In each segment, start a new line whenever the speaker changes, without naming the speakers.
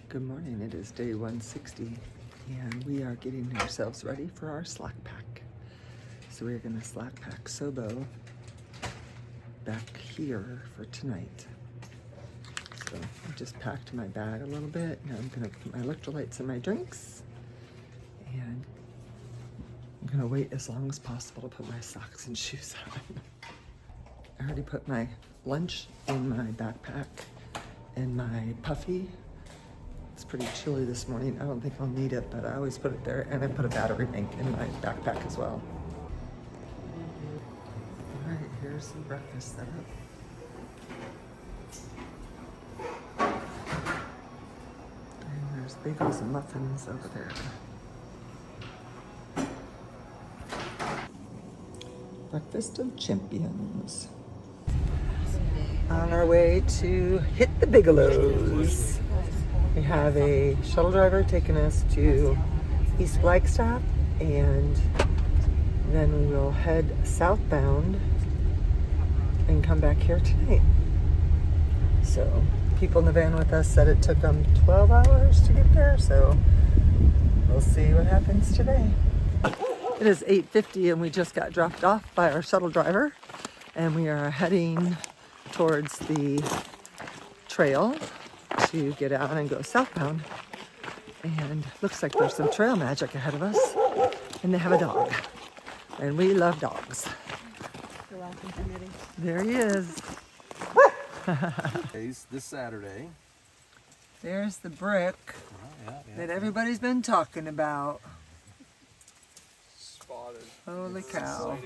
Good morning, it is day 160 and we are getting ourselves ready for our slack pack. So we're gonna slack pack SOBO back here for tonight. So I just packed my bag a little bit. Now I'm gonna put my electrolytes in my drinks and I'm gonna wait as long as possible to put my socks and shoes on. I already put my lunch in my backpack and my puffy. It's pretty chilly this morning. I don't think I'll need it, but I always put it there. And I put a battery bank in my backpack as well. All right, here's the breakfast setup. And there's bagels and muffins over there. Breakfast of champions. On our way to hit the Bigelows. We have a shuttle driver taking us to East Flagstaff, and then we will head southbound and come back here tonight. So people in the van with us said it took them 12 hours to get there, so we'll see what happens today. It is 8:50 and we just got dropped off by our shuttle driver, and we are heading towards the trail to get out and go southbound. And looks like there's some trail magic ahead of us, and they have a dog, and we love dogs.
You're welcome, committee.
There he is.
This Saturday.
There's the brick that everybody's been talking about.
Spotted.
Holy cow.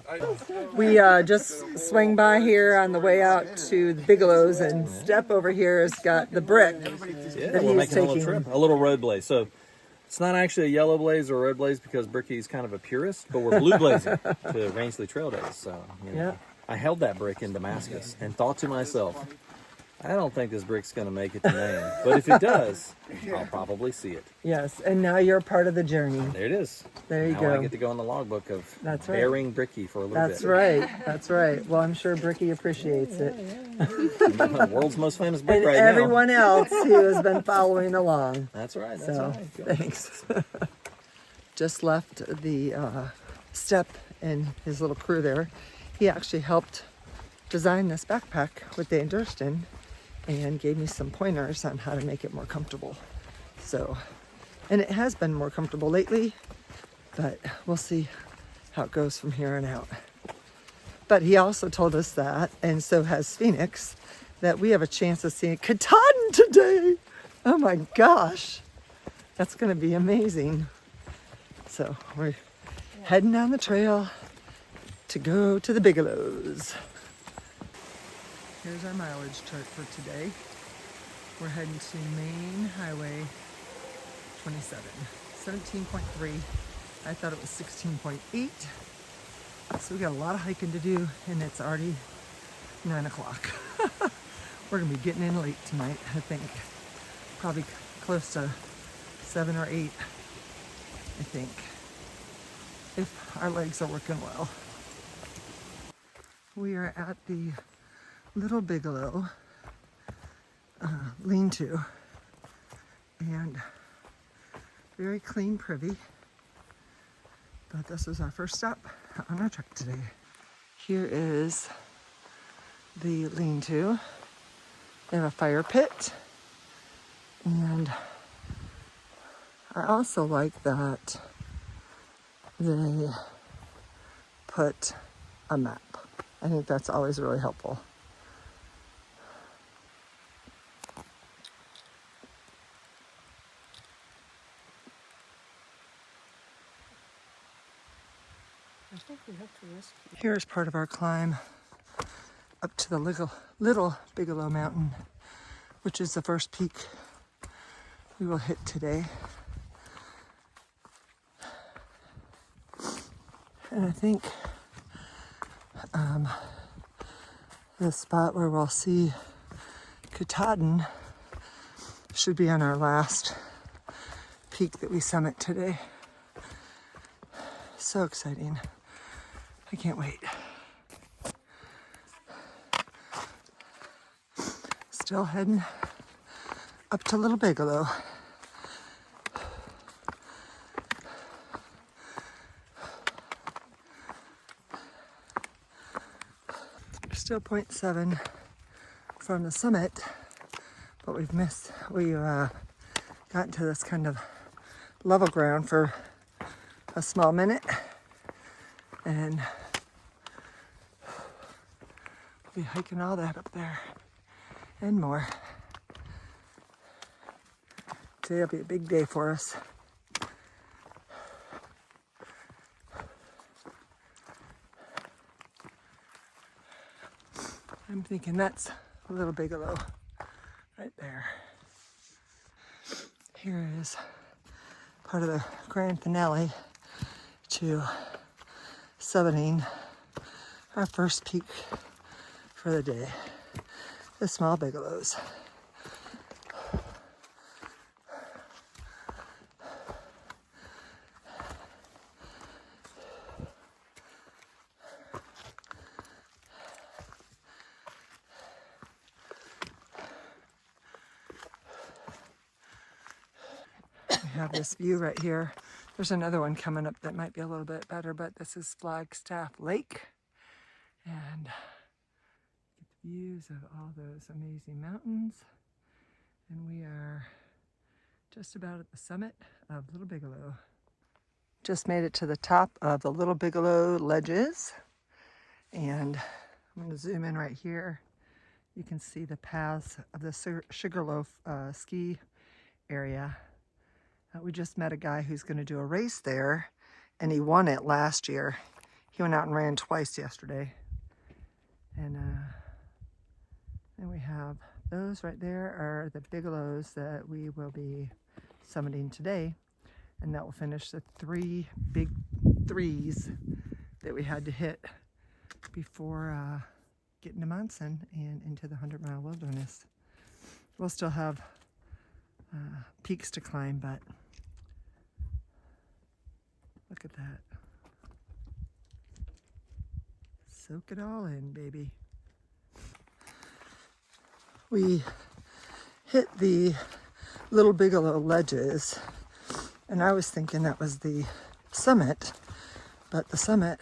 Yeah.
We just swing by here on the way out to the Bigelows, and Step over here has got the brick that
we're
he's
making a little
taking.
trip, a little road blaze. So it's not actually a yellow blaze or a road blaze because Bricky's kind of a purist, but we're blue blazing to Rangeley Trail Days. So
Yeah.
I held that brick in Damascus and thought to myself, I don't think this brick's going to make it to Maine, but if it does, I'll probably see it.
Yes, and now you're part of the journey.
There it is.
There you
now
go.
I get to go in the logbook of
That's right.
bearing Bricky for a little
That's
bit.
right. That's right. Well, I'm sure Bricky appreciates it.
The world's most famous brick
And
right
everyone else who has been following along.
now. That's right. That's
So,
right. Go.
thanks. Just left the Step and his little crew there. He actually helped design this backpack with Dane Durston and gave me some pointers on how to make it more comfortable. So, and it has been more comfortable lately, but we'll see how it goes from here on out. But he also told us that, and so has Phoenix, that we have a chance of seeing Katahdin today. Oh my gosh, that's gonna be amazing. So we're heading down the trail to go to the Bigelows. Here's our mileage chart for today. We're heading to Main Highway 27, 17.3. I thought it was 16.8. So we got a lot of hiking to do, and it's already 9 o'clock. We're gonna be getting in late tonight, I think. Probably close to 7 or 8, I think, if our legs are working well. We are at the Little Bigelow lean-to, and very clean privy, but this is our first stop on our trek today. Here is the lean-to. They have a fire pit, and I also like that they put a map. I think that's always really helpful.
I think we have to rescue.
Here's part of our climb up to the Little Bigelow Mountain, which is the first peak we will hit today. And I think the spot where we'll see Katahdin should be on our last peak that we summit today. So exciting. I can't wait. Still heading up to Little Bigelow. We're still 0.7 from the summit, but we've gotten to this kind of level ground for a small minute, and we'll be hiking all that up there and more. Today will be a big day for us. I'm thinking that's a Little Bigelow right there. Here is part of the grand finale to summiting our first peak for the day, the Small Bigelows. We have this view right here. There's another one coming up that might be a little bit better, but this is Flagstaff Lake. And get the views of all those amazing mountains. And we are just about at the summit of Little Bigelow. Just made it to the top of the Little Bigelow ledges. And I'm going to zoom in right here. You can see the paths of the Sugarloaf ski area. We just met a guy who's going to do a race there, and he won it last year. He went out and ran twice yesterday. And then we have those right there are the Bigelows that we will be summiting today. And that will finish the 3 big threes that we had to hit before getting to Monson and into the 100-mile wilderness. We'll still have peaks to climb, but look at that. Soak it all in, baby. We hit the Little Bigelow ledges, and I was thinking that was the summit, but the summit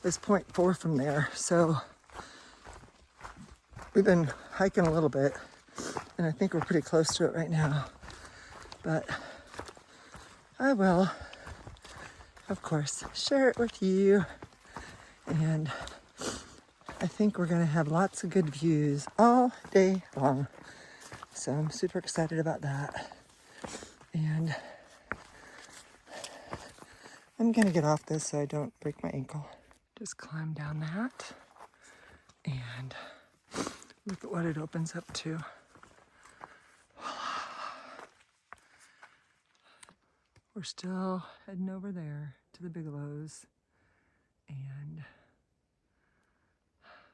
is 0.4 from there. So we've been hiking a little bit, and I think we're pretty close to it right now. But I will, of course, share it with you. And I think we're gonna have lots of good views all day long. So I'm super excited about that. And I'm gonna get off this so I don't break my ankle. Just climb down that and look at what it opens up to. We're still heading over there to the Bigelows, and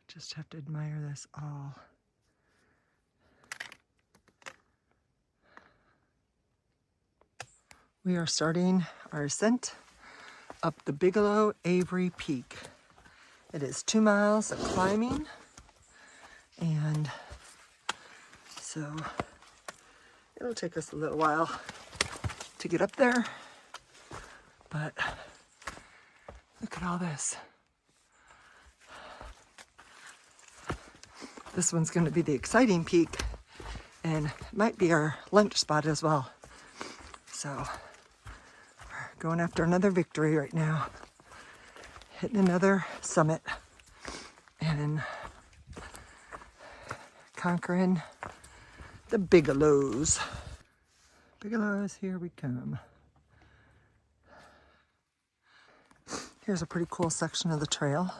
just have to admire this all. We are starting our ascent up the Bigelow Avery Peak. It is 2 miles of climbing, and so it'll take us a little while to get up there, but look at all this. This one's going to be the exciting peak, and it might be our lunch spot as well. So we're going after another victory right now, hitting another summit and conquering the Bigelows. Bigelows, here we come. Here's a pretty cool section of the trail.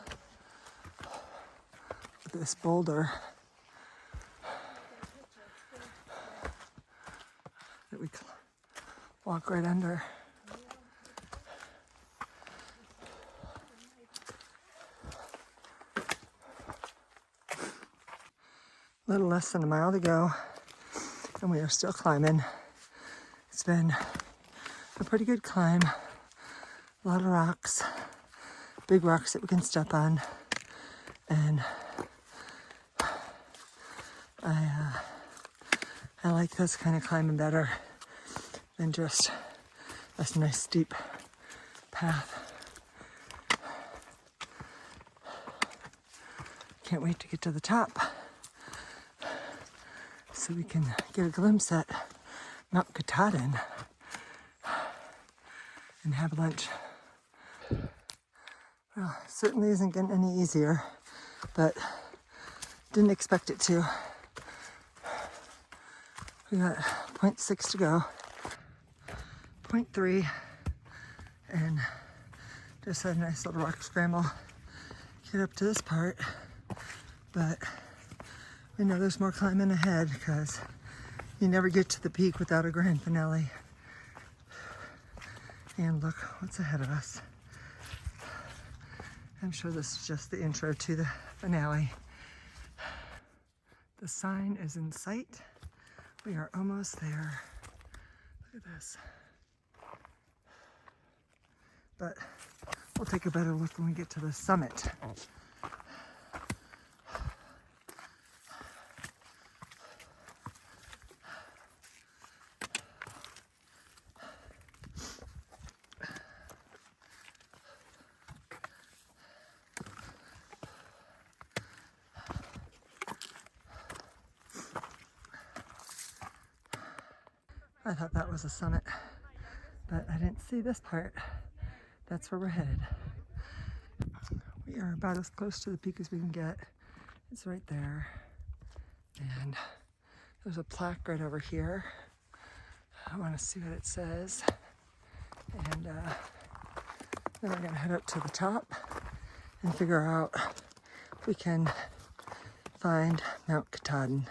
Look at this boulder that we walk right under. A little less than a mile to go, and we are still climbing. It's been a pretty good climb. A lot of rocks, big rocks that we can step on. And I like this kind of climbing better than just this nice steep path. Can't wait to get to the top so we can get a glimpse at Mount Katahdin and have lunch. Well, it certainly isn't getting any easier, but didn't expect it to. We got 0.6 to go, 0.3, and just had a nice little rock scramble. Get up to this part, but we know there's more climbing ahead because you never get to the peak without a grand finale. And look what's ahead of us. I'm sure this is just the intro to the finale. The sign is in sight. We are almost there. Look at this. But we'll take a better look when we get to the summit. I thought that was a summit, but I didn't see this part. That's where we're headed. We are about as close to the peak as we can get. It's right there. And there's a plaque right over here. I want to see what it says. And then we're going to head up to the top and figure out if we can find Mount Katahdin.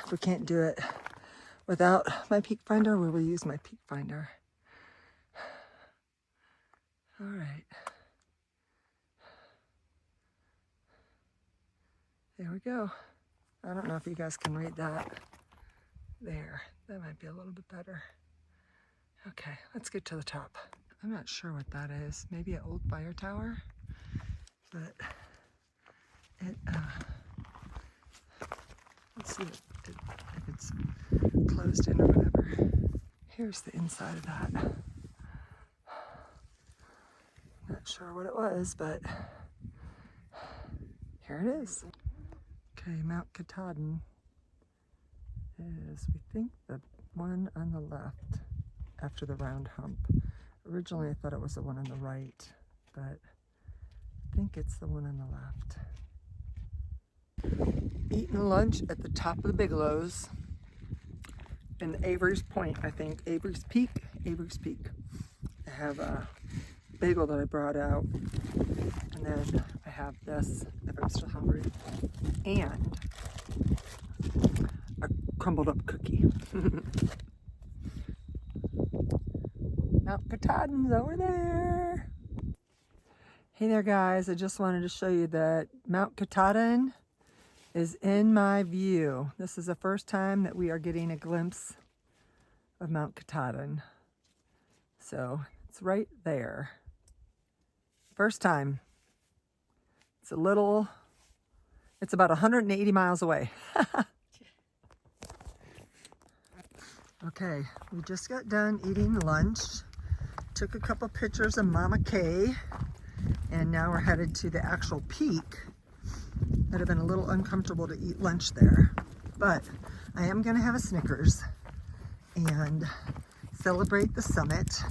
If we can't do it without my peak finder, we will use my peak finder. All right. There we go. I don't know if you guys can read that. There, that might be a little bit better. Okay, let's get to the top. I'm not sure what that is. Maybe an old fire tower, but it, let's see if it's closed in or whatever. Here's the inside of that. Not sure what it was, but here it is. Okay, Mount Katahdin is, we think, the one on the left after the round hump. Originally I thought it was the one on the right, but I think it's the one on the left. Eating lunch at the top of the Bigelows in Avery's Point, I think. Avery's Peak. I have a bagel that I brought out, and then I have this if I'm still hungry, and a crumbled up cookie. Mount Katahdin's over there. Hey there guys, I just wanted to show you that Mount Katahdin is in my view. This is the first time that we are getting a glimpse of Mount Katahdin. So it's right there. First time. It's about 180 miles away. Okay, we just got done eating lunch. Took a couple pictures of Mama Kay, and now we're headed to the actual peak. Would have been a little uncomfortable to eat lunch there, but I am gonna have a Snickers and celebrate the summit.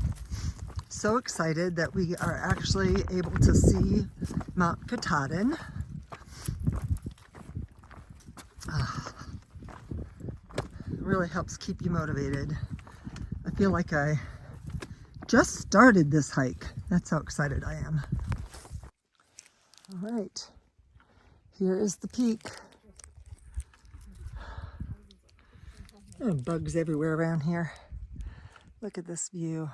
So excited that we are actually able to see Mount Katahdin. Really helps keep you motivated. I feel like I just started this hike. That's how excited I am. All right, here is the peak. There are bugs everywhere around here. Look at this view.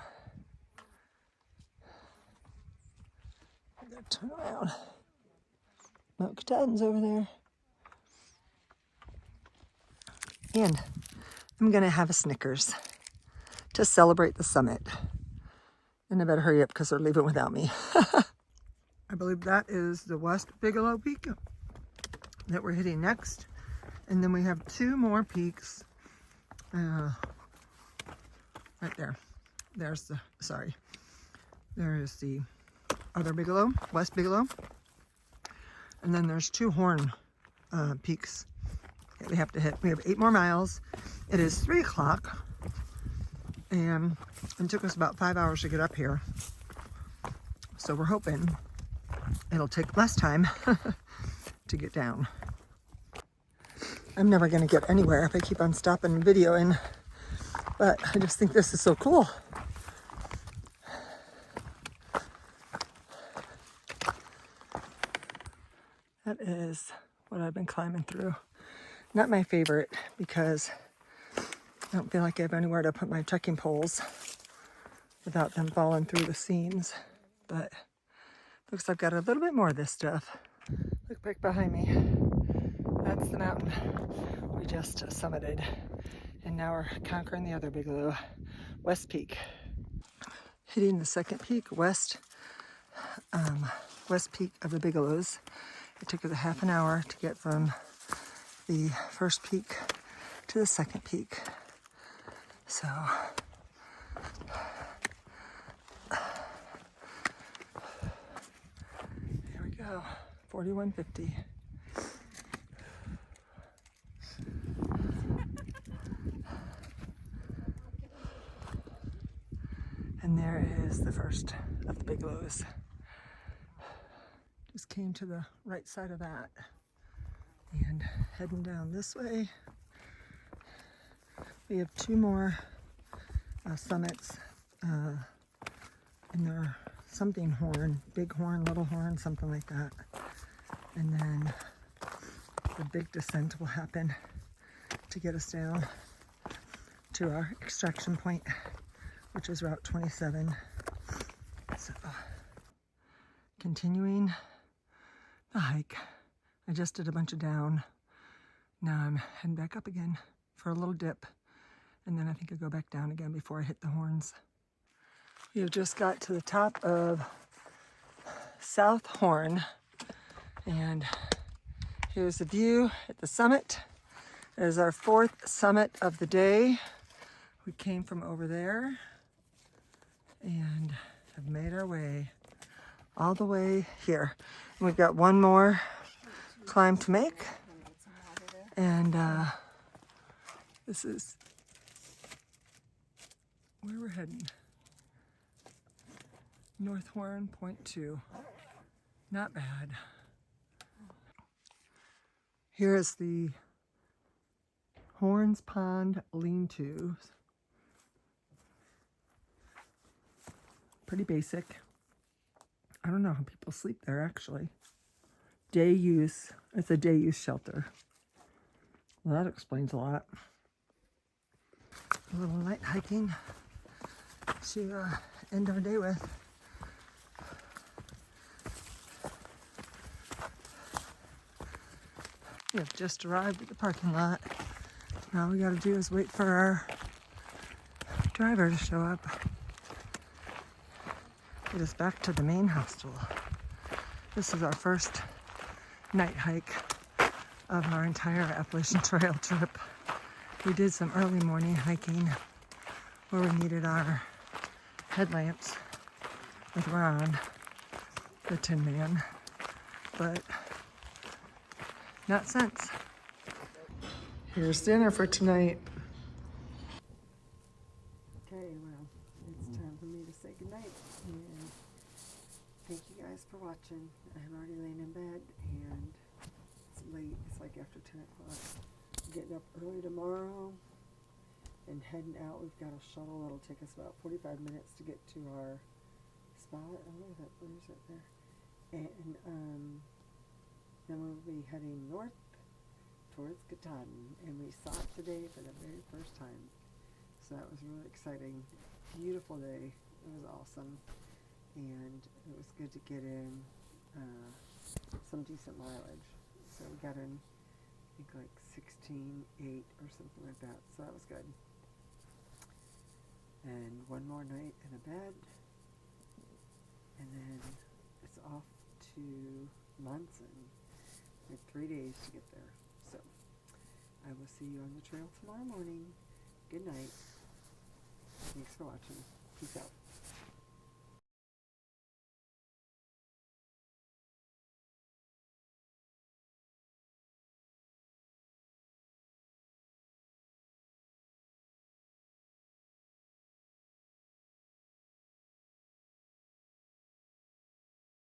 I'm gonna turn around. Mount Katahdin's over there. And I'm gonna have a Snickers to celebrate the summit. And I better hurry up because they're leaving without me. I believe that is the West Bigelow Peak that we're hitting next. And then we have two more peaks Right there. There's the, sorry. There is the other Bigelow, West Bigelow. And then there's 2 horn peaks that we have to hit. We have 8 more miles. It is 3 o'clock. And it took us about 5 hours to get up here. So we're hoping it'll take less time to get down. I'm never going to get anywhere if I keep on stopping and videoing. But I just think this is so cool. That is what I've been climbing through. Not my favorite because I don't feel like I have anywhere to put my trekking poles without them falling through the seams. But looks like I've got a little bit more of this stuff. Look back behind me. That's the mountain we just summited. And now we're conquering the other Bigelow, West Peak. Hitting the second peak, West Peak of the Bigelows. It took us a half an hour to get from the first peak to the second peak. So, here we go, 4150. And there is the first of the Bigelows. Just came to the right side of that and heading down this way. We have 2 more summits, and they're something horn, big horn, little horn, something like that. And then the big descent will happen to get us down to our extraction point, which is Route 27. So, continuing the hike. I just did a bunch of down. Now I'm heading back up again for a little dip. And then I think I'll go back down again before I hit the horns. We have just got to the top of South Horn. And here's the view at the summit. It is our 4th summit of the day. We came from over there and have made our way all the way here. And we've got 1 more climb to make. And this is where we're heading. North Horn, Point 2. Not bad. Here is the Horns Pond lean-to. Pretty basic. I don't know how people sleep there, actually. Day use. It's a day use shelter. Well, that explains a lot. A little night hiking to end our day with. We have just arrived at the parking lot. Now all we gotta do is wait for our driver to show up. Get us back to the main hostel. This is our first night hike of our entire Appalachian Trail trip. We did some early morning hiking where we needed our headlamps with Ron, the Tin Man, but not since. Here's dinner for tonight.
Okay, well, it's time for me to say goodnight. And thank you guys for watching. I'm already laying in bed and it's late. It's like after 10 o'clock. I'm getting up early tomorrow and heading out. We've got a shuttle that'll take us about 45 minutes to get to our spot. Oh, look at that. Where's it there? And then we'll be heading north towards Katahdin. And we saw it today for the very first time. So that was really exciting. Beautiful day. It was awesome. And it was good to get in some decent mileage. So we got in, I think, like 16.8 or something like that. So that was good. And 1 more night in a bed. And then it's off to Munson. We have 3 days to get there. So I will see you on the trail tomorrow morning. good night. Thanks for watching. Peace out.